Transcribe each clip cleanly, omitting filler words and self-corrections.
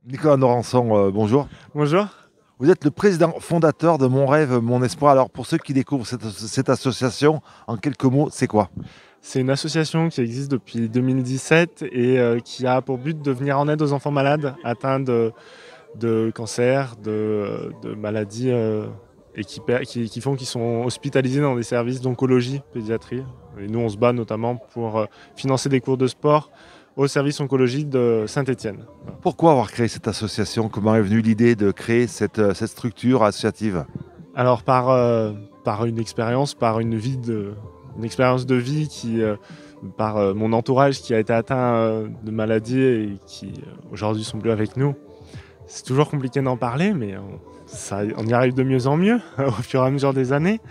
Nicolas Norançon, bonjour. Bonjour. Vous êtes le président fondateur de Mon Rêve, Mon Espoir. Alors, pour ceux qui découvrent cette association, en quelques mots, c'est quoi? C'est une association qui existe depuis 2017 et qui a pour but de venir en aide aux enfants malades atteints de cancer, de maladies et qui font qu'ils sont hospitalisés dans des services d'oncologie, pédiatrie. Et nous, on se bat notamment pour financer des cours de sport au service oncologie de Saint-Étienne. Pourquoi avoir créé cette association? Comment est venue l'idée de créer cette structure associative? Alors par une expérience, une expérience de vie par mon entourage qui a été atteint de maladies et qui aujourd'hui sont plus avec nous. C'est toujours compliqué d'en parler, mais on y arrive de mieux en mieux au fur et à mesure des années.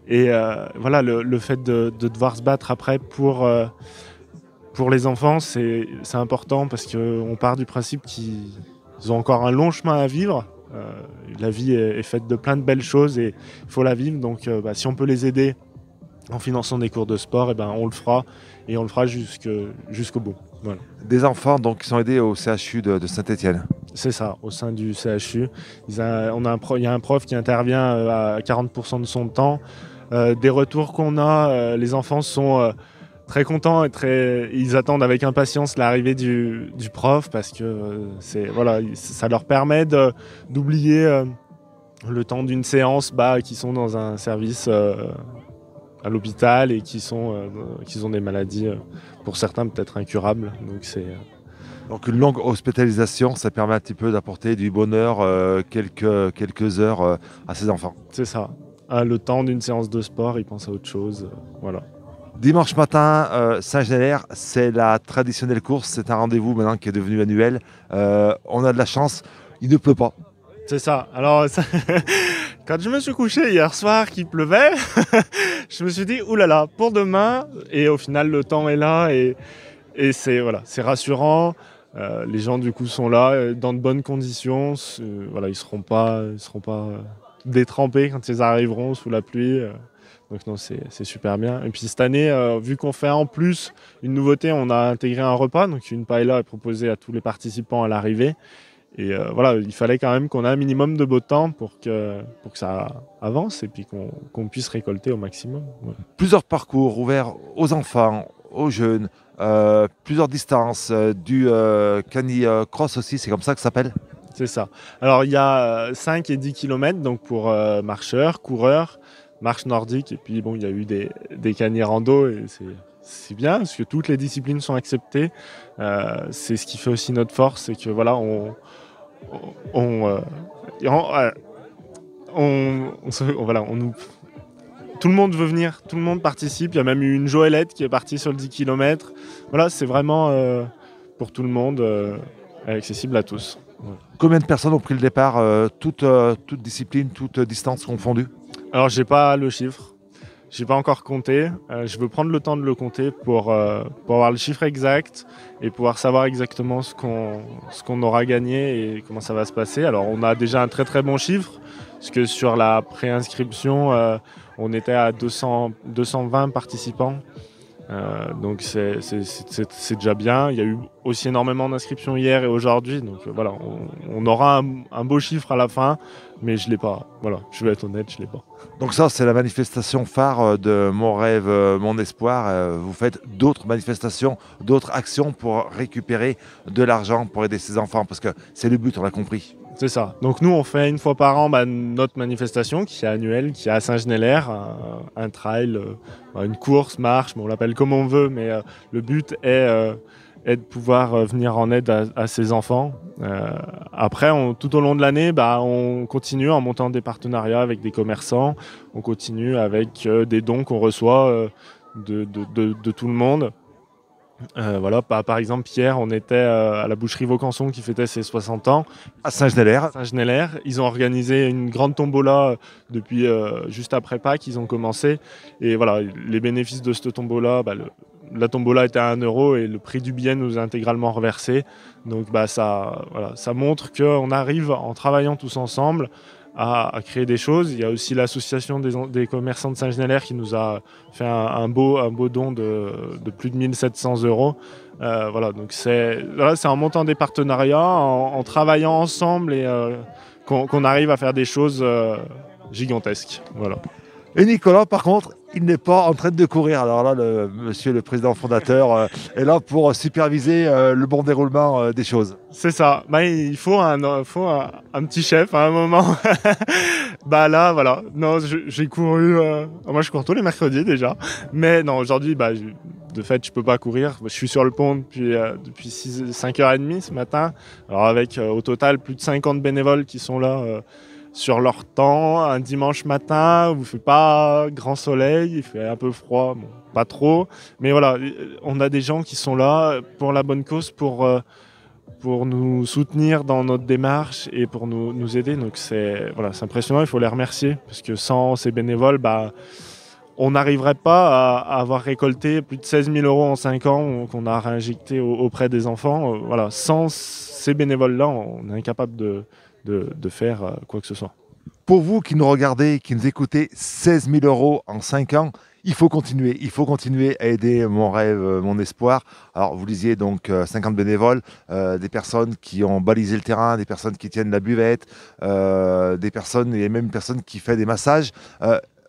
Et voilà, le fait de devoir se battre après pour les enfants, c'est important parce qu'on part du principe qu'ils ont encore un long chemin à vivre. La vie est faite de plein de belles choses et il faut la vivre. Donc si on peut les aider en finançant des cours de sport, et ben, on le fera et on le fera jusqu'au bout. Voilà. Des enfants donc, qui sont aidés au CHU de Saint-Étienne. C'est ça, au sein du CHU. Il y a un prof qui intervient à 40% de son temps. Des retours qu'on a, les enfants sont très contents et ils attendent avec impatience l'arrivée du prof parce que voilà, ça leur permet d'oublier le temps d'une séance qui sont dans un service à l'hôpital et qui ont des maladies, pour certains peut-être incurables. Donc, une longue hospitalisation, ça permet un petit peu d'apporter du bonheur, quelques heures à ces enfants. C'est ça. Le temps d'une séance de sport, ils pensent à autre chose. Voilà. Dimanche matin, Saint-Genélaire, c'est la traditionnelle course. C'est un rendez-vous maintenant qui est devenu annuel. On a de la chance, il ne pleut pas. C'est ça. Alors, quand je me suis couché hier soir qu'il pleuvait, je me suis dit, oulala, pour demain. Et au final, le temps est là et c'est voilà, c'est rassurant. Les gens, du coup, sont là dans de bonnes conditions. Voilà, ils seront pas détrempés quand ils arriveront sous la pluie. Donc non, c'est super bien. Et puis cette année, vu qu'on fait en plus une nouveauté, on a intégré un repas. Donc une paella est proposée à tous les participants à l'arrivée. Et voilà, il fallait quand même qu'on ait un minimum de beau temps pour que ça avance et puis qu'on puisse récolter au maximum. Ouais. Plusieurs parcours ouverts aux enfants, aux jeunes, plusieurs distances, du canicross aussi, c'est comme ça que ça s'appelle? C'est ça. Alors il y a 5 et 10 km donc pour marcheurs, coureurs, marche nordique et puis bon, il y a eu des canis rando et c'est bien parce que toutes les disciplines sont acceptées. C'est ce qui fait aussi notre force, c'est que voilà, tout le monde veut venir, tout le monde participe. Il y a même eu une Joëlette qui est partie sur le 10 km. Voilà, c'est vraiment pour tout le monde, accessible à tous. Ouais. Combien de personnes ont pris le départ, toutes disciplines, toutes distances confondues? Alors, j'ai pas le chiffre. J'ai pas encore compté. Je veux prendre le temps de le compter pour avoir le chiffre exact et pouvoir savoir exactement ce qu'on aura gagné et comment ça va se passer. Alors, on a déjà un très très bon chiffre, parce que sur la préinscription, on était à 220 participants. Donc c'est déjà bien. Il y a eu aussi énormément d'inscriptions hier et aujourd'hui. Donc voilà, on aura un beau chiffre à la fin, mais je l'ai pas. Voilà, je vais être honnête, je l'ai pas. Donc ça, c'est la manifestation phare de Mon Rêve, Mon Espoir. Vous faites d'autres manifestations, d'autres actions pour récupérer de l'argent pour aider ces enfants, parce que c'est le but, on l'a compris. C'est ça. Donc nous, on fait une fois par an notre manifestation qui est annuelle, qui est à Saint-Genélaire, un trail, une course, marche, on l'appelle comme on veut, mais le but est de pouvoir venir en aide à ces enfants. Après, tout au long de l'année, on continue en montant des partenariats avec des commerçants, on continue avec des dons qu'on reçoit de tout le monde. Voilà, par exemple, hier, on était à la boucherie Vaucanson qui fêtait ses 60 ans. À Saint-Genélaire. Saint-Genélaire. Ils ont organisé une grande tombola depuis juste après Pâques, ils ont commencé. Et voilà, les bénéfices de cette tombola, la tombola était à 1 euro et le prix du billet nous est intégralement reversé. Donc ça montre qu'on arrive, en travaillant tous ensemble, à créer des choses. Il y a aussi l'association des commerçants de Saint-Genélaire qui nous a fait un beau don de plus de 1 700 euros Voilà, donc là, c'est en montant des partenariats, en travaillant ensemble et qu'on arrive à faire des choses gigantesques. Voilà. Et Nicolas, par contre, il n'est pas en train de courir. Alors là, monsieur le président fondateur est là pour superviser le bon déroulement des choses. C'est ça. Bah, il faut un petit chef à un moment. Bah là, voilà. Non, j'ai couru. Moi, je cours tous les mercredis déjà. Mais non, aujourd'hui, de fait, je peux pas courir. Je suis sur le pont depuis 5h30 ce matin. Alors avec au total plus de 50 bénévoles qui sont là. Sur leur temps, un dimanche matin où il ne fait pas grand soleil, il fait un peu froid, bon, pas trop. Mais voilà, on a des gens qui sont là pour la bonne cause, pour nous soutenir dans notre démarche et pour nous aider. Donc c'est impressionnant, il faut les remercier. Parce que sans ces bénévoles, on n'arriverait pas à avoir récolté plus de 16 000 € en 5 ans qu'on a réinjecté auprès des enfants. Voilà, sans ces bénévoles-là, on est incapable de faire quoi que ce soit. Pour vous qui nous regardez, qui nous écoutez, 16 000 € en 5 ans, il faut continuer. Il faut continuer à aider Mon Rêve, Mon Espoir. Alors, vous disiez donc 50 bénévoles, des personnes qui ont balisé le terrain, des personnes qui tiennent la buvette, des personnes, il y a même une personne qui fait des massages.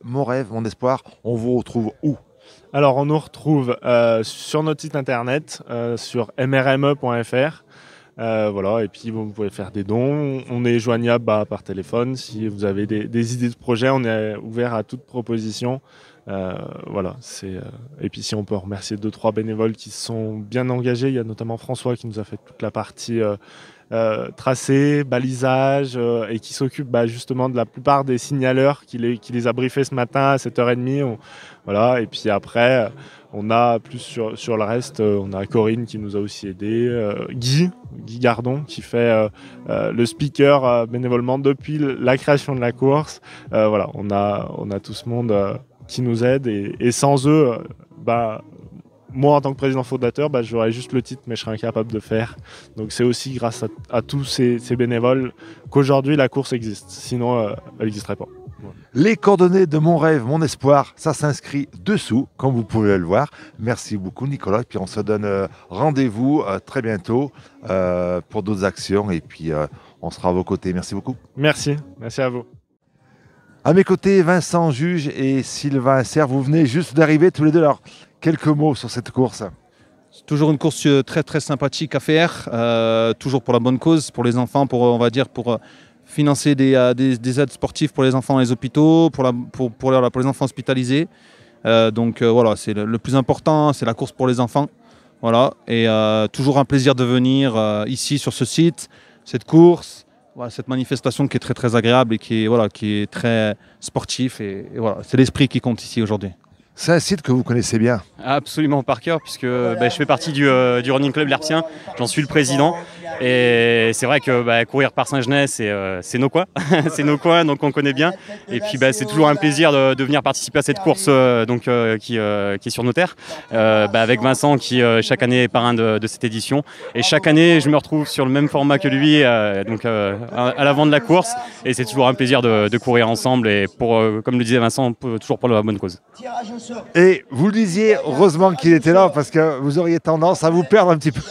Mon Rêve, Mon Espoir, on vous retrouve où ? Alors, on nous retrouve sur notre site internet, sur mrme.fr. Voilà, et puis vous pouvez faire des dons. On est joignable par téléphone. Si vous avez des idées de projet, on est ouvert à toute proposition. Voilà, et puis si on peut remercier 2-3 bénévoles qui sont bien engagés. Il y a notamment François qui nous a fait toute la partie tracé, balisage et qui s'occupe justement de la plupart des signaleurs qui les a briefés ce matin à 7h30. Voilà, et puis après, on a plus sur le reste, on a Corinne qui nous a aussi aidé, Guy Gardon qui fait le speaker bénévolement depuis la création de la course. Voilà, on a tout ce monde qui nous aide et sans eux, moi en tant que président fondateur, j'aurais juste le titre mais je serais incapable de faire. Donc c'est aussi grâce à tous ces bénévoles qu'aujourd'hui la course existe, sinon elle n'existerait pas. Les coordonnées de Mon Rêve, Mon Espoir, ça s'inscrit dessous, comme vous pouvez le voir. Merci beaucoup Nicolas, et puis on se donne rendez-vous très bientôt pour d'autres actions, et puis on sera à vos côtés. Merci beaucoup. Merci à vous. À mes côtés, Vincent Juge et Sylvain Serre, vous venez juste d'arriver tous les deux. Alors, quelques mots sur cette course. C'est toujours une course très très sympathique à faire, toujours pour la bonne cause, pour les enfants, pour financer des aides sportives pour les enfants dans les hôpitaux, pour les enfants hospitalisés. Voilà, c'est le plus important, c'est la course pour les enfants. Voilà, et toujours un plaisir de venir ici sur ce site, cette course. Voilà, cette manifestation qui est très très agréable et qui est très sportif et voilà, c'est l'esprit qui compte ici aujourd'hui. C'est un site que vous connaissez bien. Absolument par cœur, puisque je fais partie du Running Club Lerpsien, j'en suis le président. Et c'est vrai que courir par Saint-Genès, c'est nos coins, c'est nos coins, donc on connaît bien. Et puis c'est toujours un plaisir de venir participer à cette course qui est sur nos terres, avec Vincent qui chaque année est parrain de cette édition. Et chaque année, je me retrouve sur le même format que lui, à l'avant de la course. Et c'est toujours un plaisir de courir ensemble et comme le disait Vincent, toujours pour la bonne cause. Et vous le disiez, heureusement qu'il était là parce que vous auriez tendance à vous perdre un petit peu.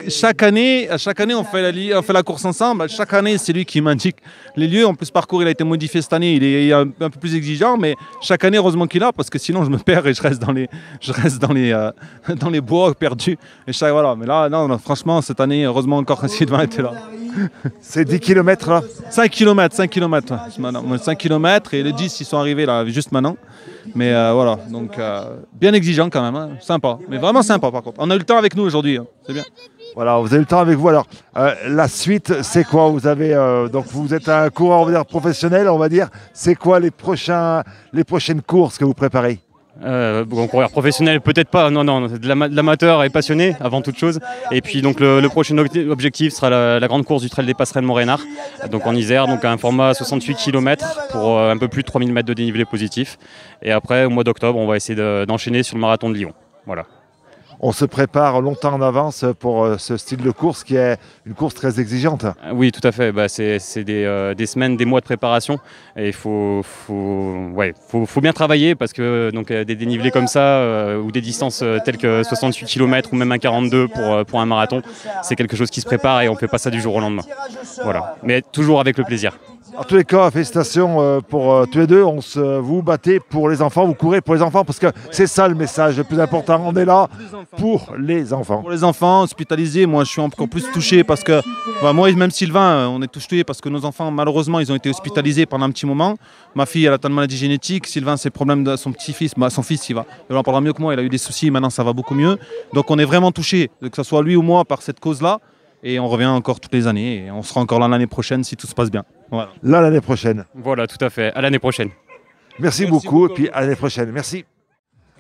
Chaque année, on fait la course ensemble. Chaque année, c'est lui qui m'indique les lieux. En plus, ce parcours, il a été modifié cette année. Il est un peu plus exigeant, mais chaque année, heureusement qu'il est là parce que sinon, je me perds et je reste dans les bois perdus. Et voilà. Mais là, non, franchement, cette année, heureusement encore Sylvain était là. C'est 10 km là 5 km. 5 km et les 10, ils sont arrivés là juste maintenant. Mais voilà, donc bien exigeant quand même, hein. Sympa, mais vraiment sympa par contre. On a eu le temps avec nous aujourd'hui, hein. C'est bien. Voilà, vous avez le temps avec vous. Alors, la suite, c'est quoi? Vous avez donc vous êtes un coureur, on va dire, professionnel, on va dire. C'est quoi les prochaines courses que vous préparez? Coureur professionnel, peut-être pas, non, de l'amateur et passionné avant toute chose. Et puis donc le prochain objectif sera la grande course du Trail des Passerelles Morénard, donc en Isère, donc un format 68 km pour un peu plus de 3000 mètres de dénivelé positif. Et après, au mois d'octobre, on va essayer d'enchaîner sur le marathon de Lyon. Voilà. On se prépare longtemps en avance pour ce style de course qui est une course très exigeante. Oui, tout à fait. C'est des semaines, des mois de préparation. Et il faut bien travailler parce que des dénivelés comme ça ou des distances telles que 68 km ou même un 42 pour un marathon, c'est quelque chose qui se prépare et on ne fait pas ça du jour au lendemain. Voilà. Mais toujours avec le plaisir. En tous les cas, félicitations pour tous les deux. Vous battez pour les enfants, vous courez pour les enfants parce que c'est ça le message le plus important. On est là pour les enfants. Pour les enfants hospitalisés, moi je suis encore plus touché parce que moi, même Sylvain, on est touché parce que nos enfants, malheureusement, ils ont été hospitalisés pendant un petit moment. Ma fille, elle a une maladie génétique. Sylvain, c'est le problème de son petit-fils. Son fils, il en parlera mieux que moi. Il a eu des soucis. Maintenant, ça va beaucoup mieux. Donc, on est vraiment touché, que ce soit lui ou moi, par cette cause-là. Et on revient encore toutes les années. Et on sera encore là l'année prochaine si tout se passe bien. Voilà. Là, l'année prochaine. Voilà, tout à fait. À l'année prochaine. Merci beaucoup. Et puis à l'année prochaine. Merci.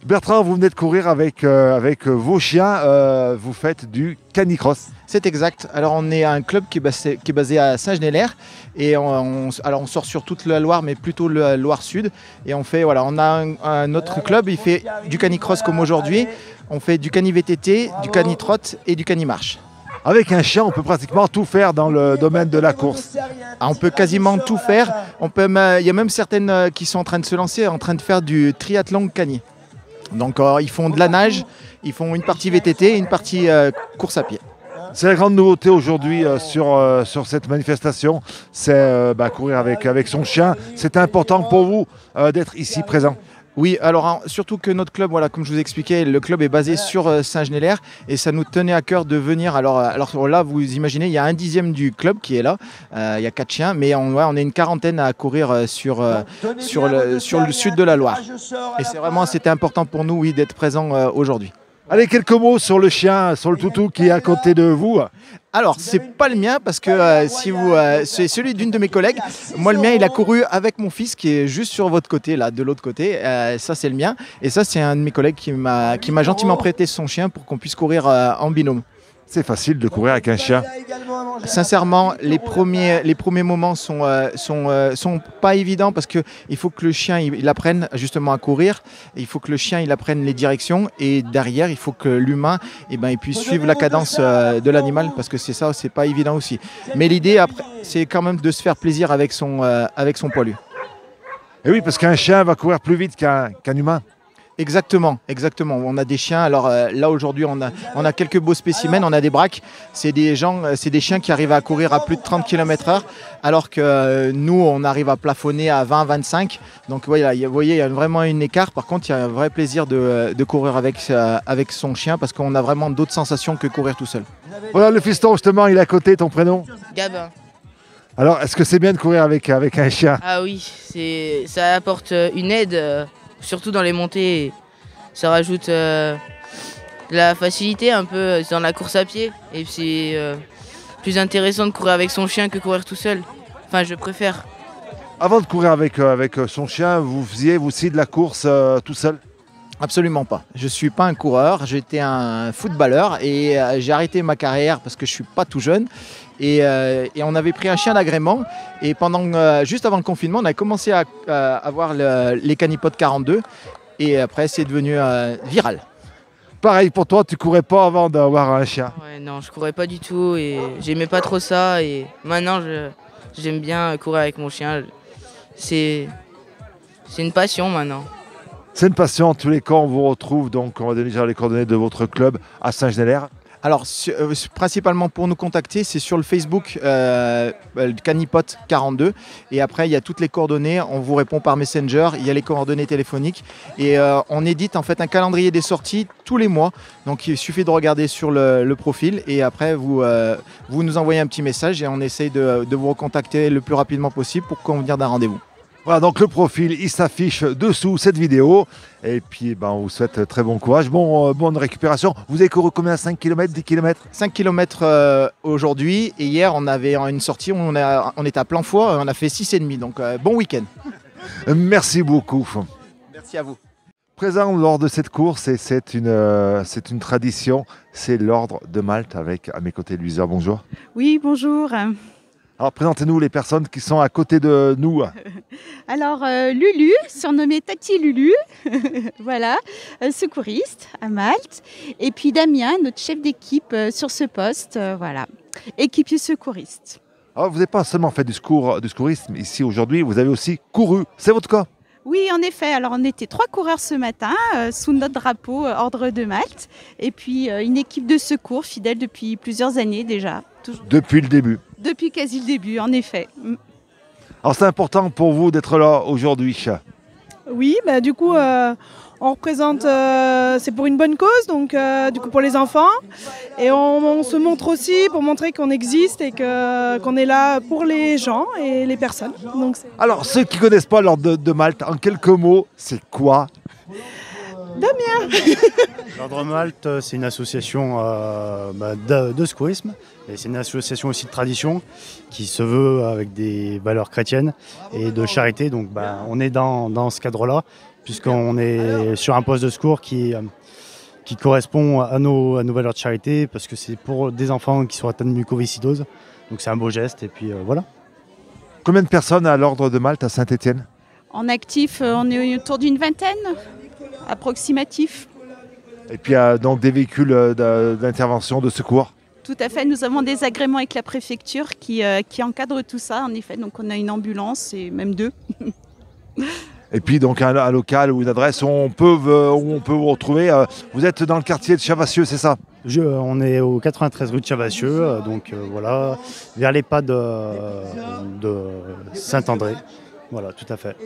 Bertrand, vous venez de courir avec vos chiens. Vous faites du canicross. C'est exact. Alors on est un club qui est basé à Saint-Genélaire et on sort sur toute la Loire, mais plutôt la Loire-Sud. Et on a un autre club, il fait du canicross comme aujourd'hui. On fait du cani-VTT, du cani-trotte et du cani-marche. Avec un chien, on peut pratiquement tout faire dans le domaine de la course. On peut quasiment tout faire. Il y a même certaines qui sont en train de se lancer, en train de faire du triathlon cani. Donc ils font de la nage, ils font une partie VTT et une partie course à pied. C'est la grande nouveauté aujourd'hui sur cette manifestation, c'est courir avec son chien. C'est important pour vous d'être ici présent. Oui, alors surtout que notre club, comme je vous expliquais, le club est basé sur Saint-Genélaire et ça nous tenait à cœur de venir. Alors là, vous imaginez, il y a 1/10 du club qui est là, il y a 4 chiens, mais on est une quarantaine à courir sur le sud de la Loire. Et c'était important pour nous, oui, d'être présents aujourd'hui. Allez, quelques mots sur le chien, sur le toutou qui est à côté de vous. Alors, c'est pas le mien parce que c'est celui d'une de mes collègues. Moi, le mien, il a couru avec mon fils qui est juste sur votre côté, là, de l'autre côté. Ça, c'est le mien. Et ça, c'est un de mes collègues qui m'a gentiment prêté son chien pour qu'on puisse courir en binôme. C'est facile de courir avec un chien. Sincèrement, les premiers moments sont pas évidents parce qu'il faut que le chien il apprenne justement à courir. Il faut que le chien il apprenne les directions et derrière il faut que l'humain il puisse suivre la cadence de l'animal parce que c'est pas évident aussi. Mais l'idée après c'est quand même de se faire plaisir avec son poilu. Et oui, parce qu'un chien va courir plus vite qu'un humain. Exactement. On a des chiens. Alors là aujourd'hui, on a quelques beaux spécimens. On a des braques. C'est des chiens qui arrivent à courir à plus de 30 km/h, alors que nous, on arrive à plafonner à 20-25. Donc voilà, vous voyez, il y a vraiment un écart. Par contre, il y a un vrai plaisir de courir avec son chien parce qu'on a vraiment d'autres sensations que courir tout seul. Voilà, le fiston, justement, il est à côté. Ton prénom ? Gabin. Alors, est-ce que c'est bien de courir avec un chien ? Ah oui, ça apporte une aide. Surtout dans les montées, ça rajoute de la facilité un peu dans la course à pied. Et c'est plus intéressant de courir avec son chien que courir tout seul. Enfin, je préfère. Avant de courir avec son chien, vous faisiez aussi de la course tout seul ? Absolument pas. Je ne suis pas un coureur, j'étais un footballeur et j'ai arrêté ma carrière parce que je ne suis pas tout jeune. Et on avait pris un chien d'agrément et juste avant le confinement, on a commencé à avoir les Canipotes 42 et après c'est devenu viral. Pareil pour toi, tu courais pas avant d'avoir un chien ? Ouais, non, je courais pas du tout et j'aimais pas trop ça et maintenant j'aime bien courir avec mon chien. C'est une passion maintenant. C'est une passion. En tous les cas, on vous retrouve. Donc, on va donner les coordonnées de votre club à Saint-Genélaire. Alors, principalement pour nous contacter, c'est sur le Facebook Canipote 42. Et après, il y a toutes les coordonnées. On vous répond par Messenger. Il y a les coordonnées téléphoniques. Et on édite en fait un calendrier des sorties tous les mois. Donc, il suffit de regarder sur le profil. Et après, vous nous envoyez un petit message et on essaye de vous recontacter le plus rapidement possible pour convenir d'un rendez-vous. Voilà, donc le profil, il s'affiche dessous cette vidéo. Et puis, on vous souhaite très bon courage, bonne récupération. Vous avez couru combien ? 5 km, 10 km ? 5 km aujourd'hui. Et hier, on avait une sortie où on était à plein fouet. On a fait 6,5. Donc, bon week-end. Merci beaucoup. Merci à vous. Présent lors de cette course, et c'est une tradition, c'est l'Ordre de Malte avec à mes côtés Luisa. Bonjour. Oui, bonjour. Alors présentez-nous les personnes qui sont à côté de nous. Alors Lulu, surnommée Tati Lulu, voilà, secouriste à Malte. Et puis Damien, notre chef d'équipe sur ce poste, voilà, équipier secouriste. Alors vous n'avez pas seulement fait du secourisme ici aujourd'hui, vous avez aussi couru. C'est votre cas? Oui, en effet. Alors on était 3 coureurs ce matin sous notre drapeau Ordre de Malte. Et puis une équipe de secours fidèle depuis plusieurs années déjà. Depuis le début. Depuis quasi le début, en effet. Alors c'est important pour vous d'être là aujourd'hui. Oui, bah, du coup, on représente, c'est pour une bonne cause, donc du coup pour les enfants. Et on se montre aussi pour montrer qu'on existe et qu'on est là pour les gens et les personnes. Donc, alors ceux qui ne connaissent pas l'Ordre de Malte, en quelques mots, c'est quoi? Damien. L'Ordre Malte, c'est une association de secourisme. Et c'est une association aussi de tradition qui se veut avec des valeurs chrétiennes et de charité. Donc on est dans ce cadre-là, puisqu'on est sur un poste de secours qui correspond à nos valeurs de charité, parce que c'est pour des enfants qui sont atteints de mucoviscidose. Donc c'est un beau geste et puis voilà. Combien de personnes à l'Ordre de Malte à Saint-Étienne? En actif, on est autour d'une vingtaine, approximatif. Et puis donc des véhicules d'intervention, de secours? Tout à fait, nous avons des agréments avec la préfecture qui encadrent tout ça, en effet. Donc on a une ambulance et même 2. Et puis donc un local ou une adresse où on peut vous retrouver. Vous êtes dans le quartier de Chavassieux, c'est ça? On est au 93 rue de Chavassieux, donc voilà, vers les pas de Saint-André. Voilà, tout à fait.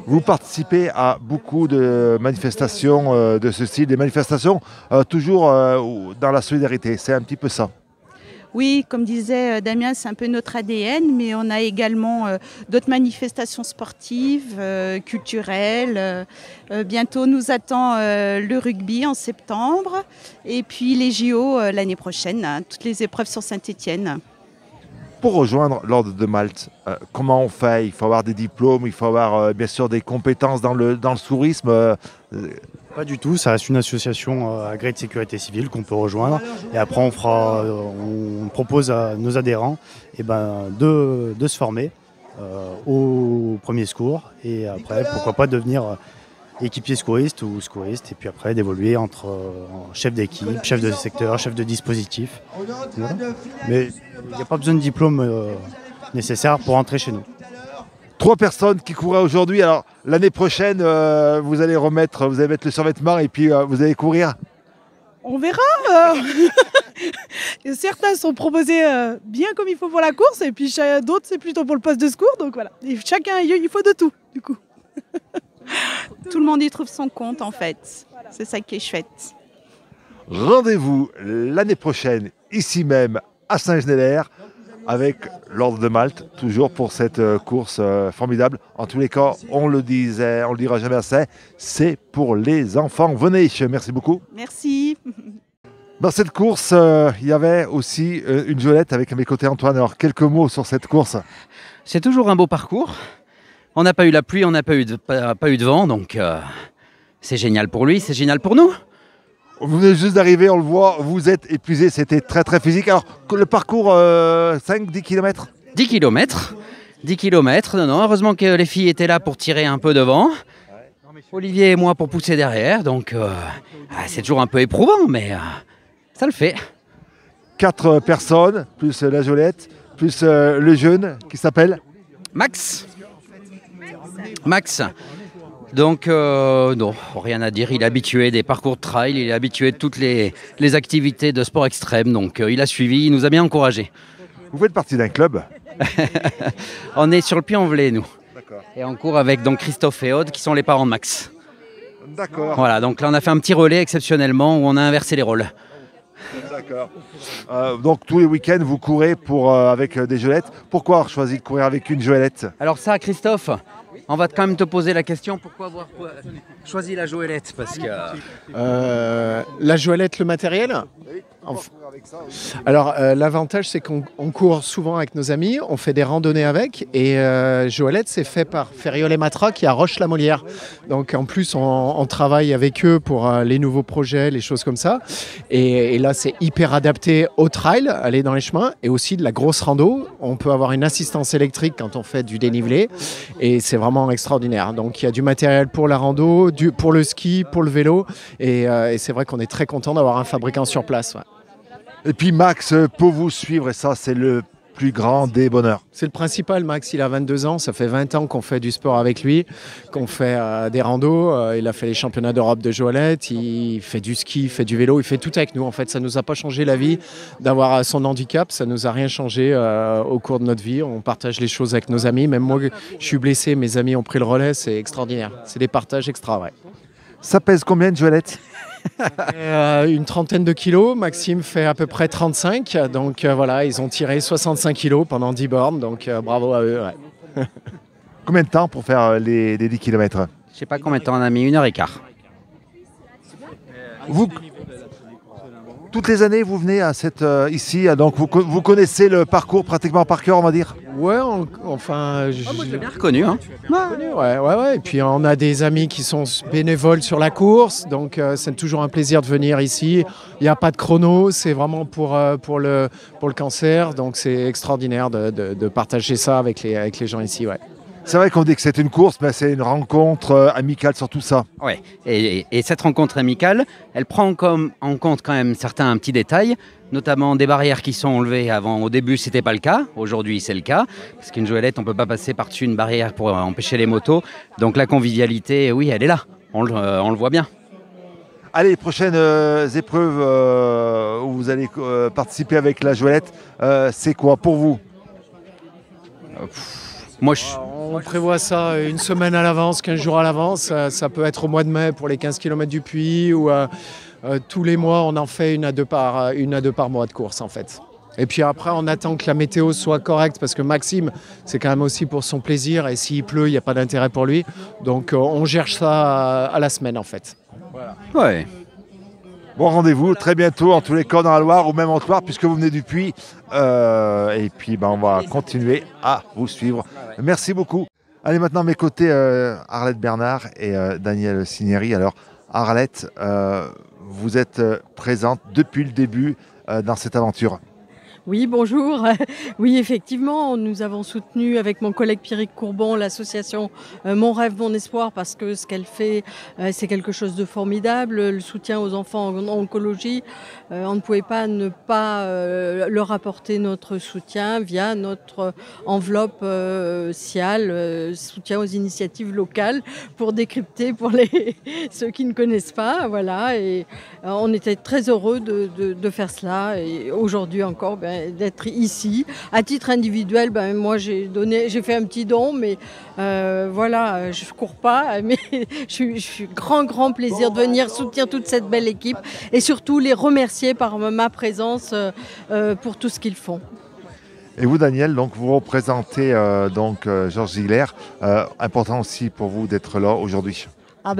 Vous participez à beaucoup de manifestations de ce style, des manifestations toujours dans la solidarité, c'est un petit peu ça. Oui, comme disait Damien, c'est un peu notre ADN, mais on a également d'autres manifestations sportives, culturelles. Bientôt nous attend le rugby en septembre et puis les JO l'année prochaine, hein, toutes les épreuves sur Saint-Étienne. Pour rejoindre l'Ordre de Malte, comment on fait? Il faut avoir des diplômes, il faut avoir bien sûr des compétences dans le secourisme. Pas du tout, ça reste une association agréée de sécurité civile qu'on peut rejoindre. Et après, on propose à nos adhérents de se former au premier secours. Et après, pourquoi pas devenir équipier secouriste ou secouriste. Et puis après, d'évoluer entre chef d'équipe, chef de secteur, chef de dispositif. Voilà. Mais il n'y a pas besoin de diplôme nécessaire pour entrer chez nous. 3 personnes qui couraient aujourd'hui. Alors l'année prochaine, vous allez mettre le survêtement et puis vous allez courir. On verra. Certains sont proposés bien comme il faut pour la course, et puis d'autres c'est plutôt pour le poste de secours. Donc voilà, et chacun, il faut de tout du coup. Tout le monde y trouve son compte en fait. C'est ça qui est chouette. Rendez-vous l'année prochaine, ici même à Saint-Genélaire, avec l'Ordre de Malte, toujours pour cette course formidable. En tous les cas, on le dira jamais assez, c'est pour les enfants. Venez, merci beaucoup. Merci. Dans cette course, il y avait aussi une Joëlette avec à mes côtés Antoine. Alors, quelques mots sur cette course. C'est toujours un beau parcours. On n'a pas eu la pluie, on n'a pas eu de vent, donc c'est génial pour lui, c'est génial pour nous. Vous venez juste d'arriver, on le voit, vous êtes épuisé, c'était très très physique. Alors, le parcours, 5-10 km 10 km. 10 km, non, heureusement que les filles étaient là pour tirer un peu devant. Olivier et moi pour pousser derrière, donc c'est toujours un peu éprouvant, mais ça le fait. 4 personnes, plus la Jolette, plus le jeune qui s'appelle Max. Donc, non, rien à dire. Il est habitué des parcours de trail, il est habitué de toutes les activités de sport extrême. Donc, il a suivi, il nous a bien encouragés. Vous faites partie d'un club? On est sur le Puy-en-Velay, nous. Et on court avec donc Christophe et Aude, qui sont les parents de Max. D'accord. Voilà, donc là, on a fait un petit relais exceptionnellement où on a inversé les rôles. D'accord. Donc, tous les week-ends, vous courez avec des Joëlettes. Pourquoi avoir choisi de courir avec une Joëlette? Alors ça, Christophe, on va quand même te poser la question, pourquoi avoir choisi la Joëlette? Parce que la Joëlette, le matériel? Alors l'avantage c'est qu'on court souvent avec nos amis, on fait des randonnées avec et Joëlette c'est fait par Ferriol et Matra qui est à Roche-la-Molière. Donc en plus on travaille avec eux pour les nouveaux projets, les choses comme ça. Et là c'est hyper adapté au trail, aller dans les chemins et aussi de la grosse rando. On peut avoir une assistance électrique quand on fait du dénivelé et c'est vraiment extraordinaire. Donc il y a du matériel pour la rando, pour le ski, pour le vélo et c'est vrai qu'on est très content d'avoir un fabricant sur place. Ouais. Et puis Max peut vous suivre et ça c'est le plus grand des bonheurs. C'est le principal, Max, il a 22 ans, ça fait 20 ans qu'on fait du sport avec lui, qu'on fait des randos, il a fait les championnats d'Europe de Joëlette, il fait du ski, il fait du vélo, il fait tout avec nous en fait. Ça ne nous a pas changé la vie d'avoir son handicap, ça ne nous a rien changé au cours de notre vie, on partage les choses avec nos amis, même moi je suis blessé, mes amis ont pris le relais, c'est extraordinaire, c'est des partages extra, ouais. Ça pèse combien Joëlette? Une trentaine de kilos, Maxime fait à peu près 35, donc voilà, ils ont tiré 65 kilos pendant 10 bornes, donc bravo à eux. Ouais. Combien de temps pour faire les 10 km? Je sais pas combien de temps on a mis, 1h15. Vous, toutes les années, vous venez à ici, donc vous connaissez le parcours pratiquement par cœur, on va dire? Ouais, enfin... moi, je l'ai bien reconnu. Hein. Ouais. Et puis on a des amis qui sont bénévoles sur la course, donc c'est toujours un plaisir de venir ici. Il n'y a pas de chrono, c'est vraiment pour le cancer, donc c'est extraordinaire de partager ça avec les gens ici, ouais. C'est vrai qu'on dit que c'est une course, mais c'est une rencontre amicale sur tout ça. Ouais. Et cette rencontre amicale, elle prend en compte quand même certains petits détails, notamment des barrières qui sont enlevées avant. Au début, c'était pas le cas. Aujourd'hui, c'est le cas. Parce qu'une Joëlette, on peut pas passer par-dessus une barrière pour empêcher les motos. Donc la convivialité, oui, elle est là. On le voit bien. Allez, prochaines épreuves où vous allez participer avec la Joëlette, c'est quoi pour vous? On prévoit ça une semaine à l'avance, 15 jours à l'avance. Ça peut être au mois de mai pour les 15 km du Puy ou tous les mois, on en fait une à deux par mois de course en fait. Et puis après, on attend que la météo soit correcte parce que Maxime, c'est quand même aussi pour son plaisir et s'il pleut, il n'y a pas d'intérêt pour lui. Donc on cherche ça à la semaine en fait. Voilà. Ouais. Bon rendez-vous très bientôt en tous les cas dans la Loire ou même en Loire puisque vous venez du Puy. Et puis on va continuer à vous suivre. Merci beaucoup. Allez maintenant à mes côtés Arlette Bernard et Daniel Cinieri. Alors Arlette, vous êtes présente depuis le début dans cette aventure. Oui, bonjour. Oui, effectivement, nous avons soutenu avec mon collègue Pierrick Courbon l'association Mon Rêve, Mon Espoir parce que ce qu'elle fait, c'est quelque chose de formidable. Le soutien aux enfants en oncologie, on ne pouvait pas ne pas leur apporter notre soutien via notre enveloppe SIAL, soutien aux initiatives locales pour décrypter pour ceux qui ne connaissent pas. Voilà, et on était très heureux de faire cela et aujourd'hui encore, d'être ici. À titre individuel, moi j'ai fait un petit don, mais voilà, je ne cours pas, mais je suis grand plaisir de venir soutenir toute cette belle équipe et surtout les remercier par ma présence pour tout ce qu'ils font. Et vous Daniel, donc vous représentez Georges Ziegler, important aussi pour vous d'être là aujourd'hui.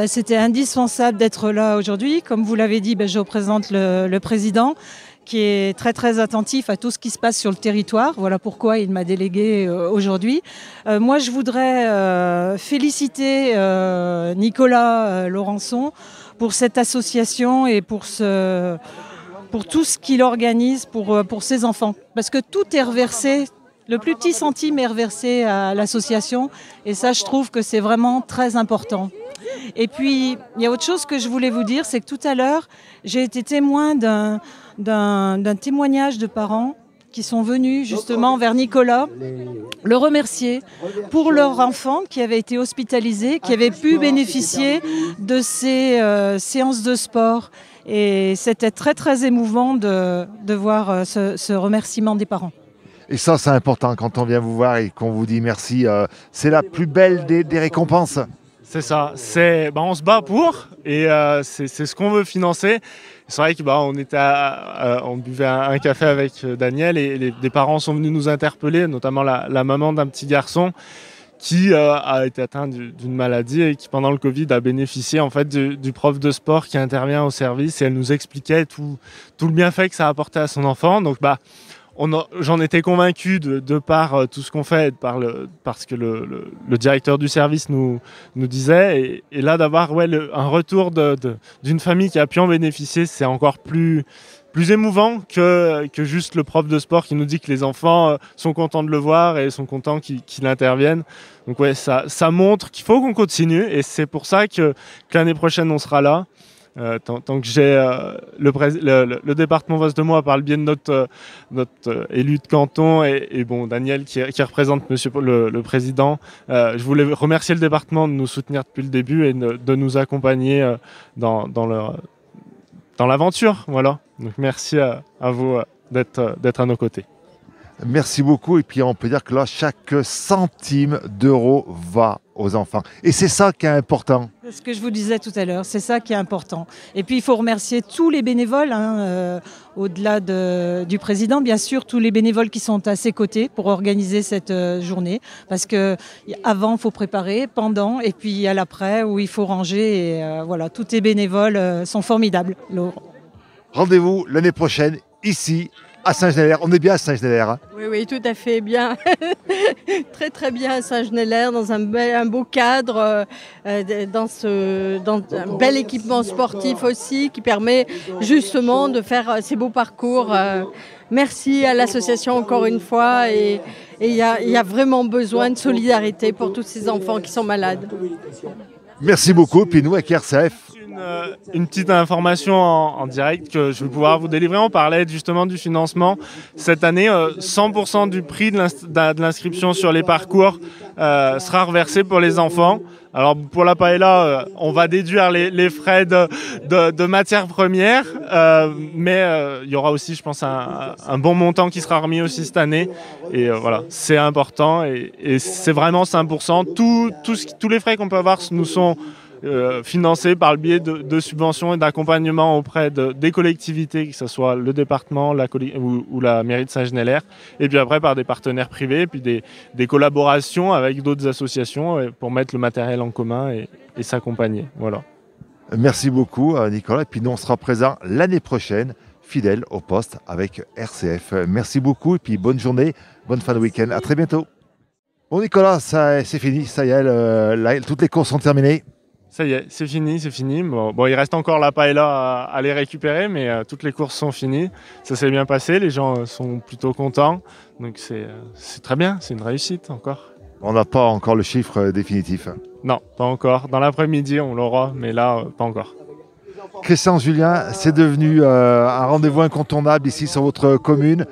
C'était indispensable d'être là aujourd'hui. Comme vous l'avez dit, je représente le président qui est très attentif à tout ce qui se passe sur le territoire. Voilà pourquoi il m'a délégué aujourd'hui. Moi, je voudrais féliciter Nicolas Laurençon pour cette association et pour tout ce qu'il organise pour ses enfants. Parce que tout est reversé, le plus petit centime est reversé à l'association et ça, je trouve que c'est vraiment très important. Et puis, il y a autre chose que je voulais vous dire, c'est que tout à l'heure, j'ai été témoin d'un témoignage de parents qui sont venus justement vers Nicolas, le remercier pour leur enfant qui avait été hospitalisé, qui avait pu bénéficier de ces séances de sport. Et c'était très émouvant de voir ce remerciement des parents. Et ça, c'est important quand on vient vous voir et qu'on vous dit merci. C'est la plus belle des récompenses. C'est ça, on se bat pour et c'est ce qu'on veut financer. C'est vrai qu'on on buvait un café avec Daniel et des parents sont venus nous interpeller, notamment la maman d'un petit garçon qui a été atteint d'une maladie et qui pendant le Covid a bénéficié en fait du prof de sport qui intervient au service, et elle nous expliquait tout le bienfait que ça a apporté à son enfant. Donc j'en étais convaincu de par tout ce qu'on fait, parce que le directeur du service nous disait, et là d'avoir un retour d'une famille qui a pu en bénéficier, c'est encore plus émouvant que juste le prof de sport qui nous dit que les enfants sont contents de le voir et sont contents qu'il intervienne. Donc ça montre qu'il faut qu'on continue, et c'est pour ça que l'année prochaine on sera là. Tant que j'ai le département face de moi par le biais de notre élu de canton et Daniel qui représente monsieur le président. Je voulais remercier le département de nous soutenir depuis le début et de nous accompagner dans l'aventure. Voilà. Donc merci à vous d'être à nos côtés. Merci beaucoup. Et puis on peut dire que là, chaque centime d'euro va aux enfants. Et c'est ça qui est important. C'est ce que je vous disais tout à l'heure, c'est ça qui est important. Et puis il faut remercier tous les bénévoles, au-delà du président, bien sûr, tous les bénévoles qui sont à ses côtés pour organiser cette journée. Parce qu'avant, il faut préparer, pendant, et puis à l'après où il faut ranger. Et voilà, tous les bénévoles sont formidables. Rendez-vous l'année prochaine, ici, à Saint-Genélaire. On est bien à Saint-Genélaire. Hein? Oui, tout à fait bien. Très, très bien à Saint-Genélaire, dans un beau cadre, dans un bel équipement sportif aussi, qui permet justement de faire ces beaux parcours. Merci à l'association encore une fois. Et il y a vraiment besoin de solidarité pour tous ces enfants qui sont malades. Merci beaucoup. Puis nous, avec RCF, une petite information en direct que je vais pouvoir vous délivrer. On parlait justement du financement. Cette année, 100% du prix de l'inscription sur les parcours sera reversé pour les enfants. Alors pour la paella, on va déduire les frais de matières premières, mais il y aura aussi, je pense, un bon montant qui sera remis aussi cette année. Et voilà, c'est important et c'est vraiment 100%. Tous les frais qu'on peut avoir nous sont financés par le biais de subventions et d'accompagnement auprès des collectivités, que ce soit le département ou la mairie de Saint-Genélaire, et puis après par des partenaires privés, et puis des collaborations avec d'autres associations pour mettre le matériel en commun et s'accompagner. Voilà. Merci beaucoup Nicolas, et puis nous on sera présents l'année prochaine, fidèle au poste avec RCF. Merci beaucoup et puis bonne journée, bonne fin de week-end, à très bientôt. Bon Nicolas, c'est fini, ça y est, toutes les courses sont terminées. Ça y est, c'est fini. Bon, il reste encore la paella à les récupérer, mais toutes les courses sont finies. Ça s'est bien passé, les gens sont plutôt contents. Donc c'est très bien, c'est une réussite encore. On n'a pas encore le chiffre définitif. Non, pas encore. Dans l'après-midi, on l'aura, mais là, pas encore. Christian Julien, c'est devenu un rendez-vous incontournable ici sur votre commune,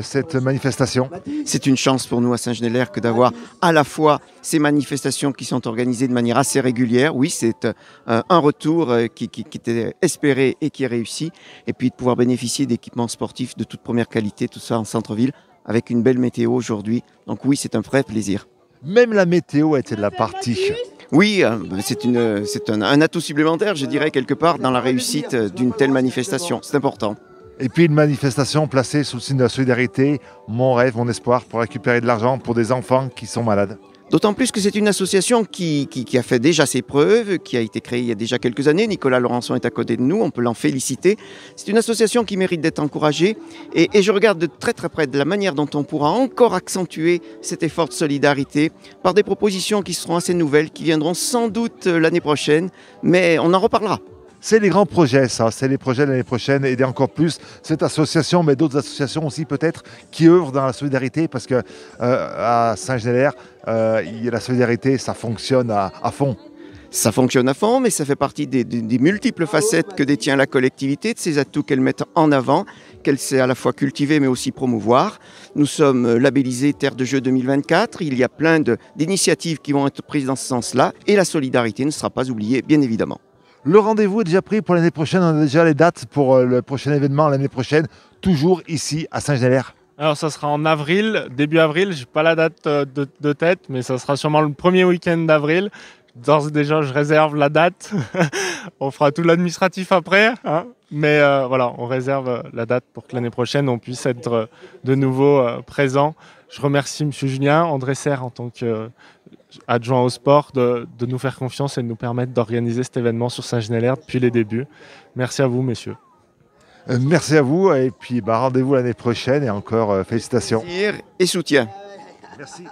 cette manifestation. C'est une chance pour nous à Saint-Genélaire que d'avoir à la fois ces manifestations qui sont organisées de manière assez régulière. Oui, c'est un retour qui était espéré et qui est réussi. Et puis de pouvoir bénéficier d'équipements sportifs de toute première qualité, tout ça en centre-ville, avec une belle météo aujourd'hui. Donc oui, c'est un vrai plaisir. Même la météo était de la partie. Oui, c'est un atout supplémentaire, je dirais, quelque part, dans la réussite d'une telle manifestation. C'est important. Et puis une manifestation placée sous le signe de la solidarité, mon rêve, mon espoir, pour récupérer de l'argent pour des enfants qui sont malades. D'autant plus que c'est une association qui a fait déjà ses preuves, qui a été créée il y a déjà quelques années. Nicolas Laurençon est à côté de nous, on peut l'en féliciter. C'est une association qui mérite d'être encouragée et je regarde de très très près de la manière dont on pourra encore accentuer cet effort de solidarité par des propositions qui seront assez nouvelles, qui viendront sans doute l'année prochaine, mais on en reparlera. C'est les grands projets, ça. C'est les projets de l'année prochaine, aider encore plus cette association, mais d'autres associations aussi peut-être, qui œuvrent dans la solidarité, parce que à Saint-Genélaire, la solidarité, ça fonctionne à fond. Ça fonctionne à fond, mais ça fait partie des multiples facettes que détient la collectivité, de ces atouts qu'elle met en avant, qu'elle sait à la fois cultiver mais aussi promouvoir. Nous sommes labellisés Terre de Jeux 2024, il y a plein d'initiatives qui vont être prises dans ce sens-là, et la solidarité ne sera pas oubliée, bien évidemment. Le rendez-vous est déjà pris pour l'année prochaine. On a déjà les dates pour le prochain événement l'année prochaine, toujours ici à Saint-Genélaire. Alors ça sera en avril, début avril, je n'ai pas la date de tête, mais ça sera sûrement le premier week-end d'avril. D'ores et déjà, je réserve la date. On fera tout l'administratif après, hein. Mais voilà, on réserve la date pour que l'année prochaine, on puisse être de nouveau présent. Je remercie M. Julien, André Serre en tant que adjoint au sport, de nous faire confiance et de nous permettre d'organiser cet événement sur Saint-Genélaire depuis les débuts. Merci à vous, messieurs. Merci à vous et puis rendez-vous l'année prochaine et encore félicitations. Et soutien. Merci.